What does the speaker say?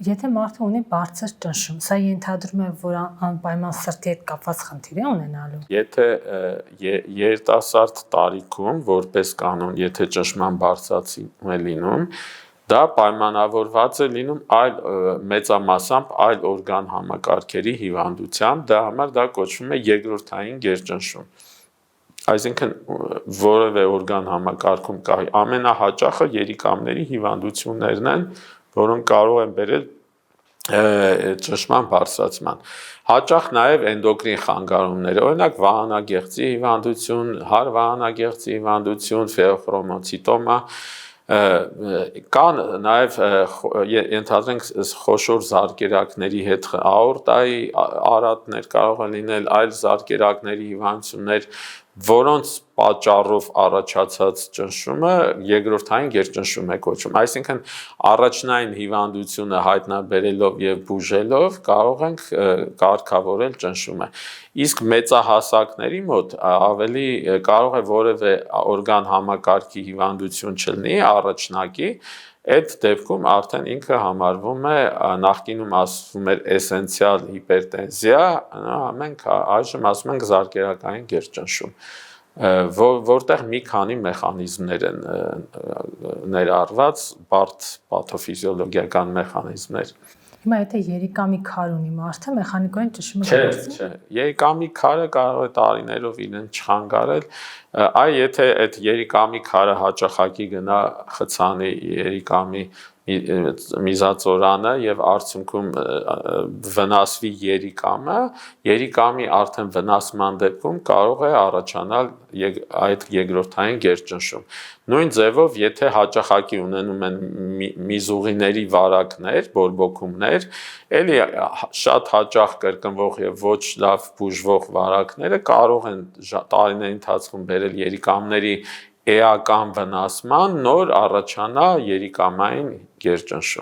Եթե մարդը ունի բարձր ճնշում, սա ենթադրում է, որ անպայման սրտի հետ կապված խնդիր է ունենալու։ Եթե երիտասարդ տարիքում, որպես կանոն, եթե ճնշման բարձրացում է լինում, դա պայմանավորված է լինում այլ մեծամասամբ այլ օրգան համակարգերի հիվանդությամբ, դա համար դա կոչվում է երկրորդային գերճնշում։ Այսինքն որևէ օրգան համակարգում կա ամենահաճախը երիկամների հիվանդություններն են, որոնք կարող են բերել ճնշման բարձրացման։ Հաճախ նաև էնդոկրին խանգարումներ, օրինակ վահանագեղձի հիվանդություն, հարվահանագեղձի հիվանդություն, ֆեոխրոմոցիտոմա, կան նաև ենթադրենք խոշոր զարկերակների հետ աորտայի արատներ կարող են լինել, այլ զարկերակների հիվանդություններ, որոնց պատճառով առաջացած ճնշումը երկրորդային գերճնշում է կոչվում։ Այսինքն առաջնային հիվանդությունը հայտնաբերելով եւ բուժելով կարող ենք կարգավորել ճնշումը։ Իսկ մեծահասակների մոտ ավելի կարող է որևէ օրգան համակարգի հիվանդություն չլինի առաջնակի, այդ դեպքում արդեն ինքը համարվում է նախկինում ասվում էր էսենցիալ հիպերտենզիա, մենք այժմ ասում ենք զարկերակային գերճնշում, որտեղ մի քանի մեխանիզմներ են ներառված, բարդ պաթոֆիզիոլոգիական մեխանիզմներ։ Հիմա եթե երիկամի քար ունի մարդը, մեխանիկորեն ճնշումը Չէ, երիկամի քարը կարող է տարիներով իրեն չխանգարել, եթե այդ երիկամի քարը հաճախակի գնա խցանի երիկամի միզածորանը եւ արդյունքում վնասվի երիկամի արդեն վնասման դեպքում կարող է առաջանալ այդ երկրորդային գերճնշում։ Նույն ձևով, եթե հաճախակի ունենում են միզուղիների վարակներ, բորբոքումներ, էլի շատ հաճախ կրկնվող եւ ոչ լավ բուժվող վարակները կարող են տարիների ընթացքում բերել երիկամների էական վնասման, նոր առաջանա երիկամային գերճնշում։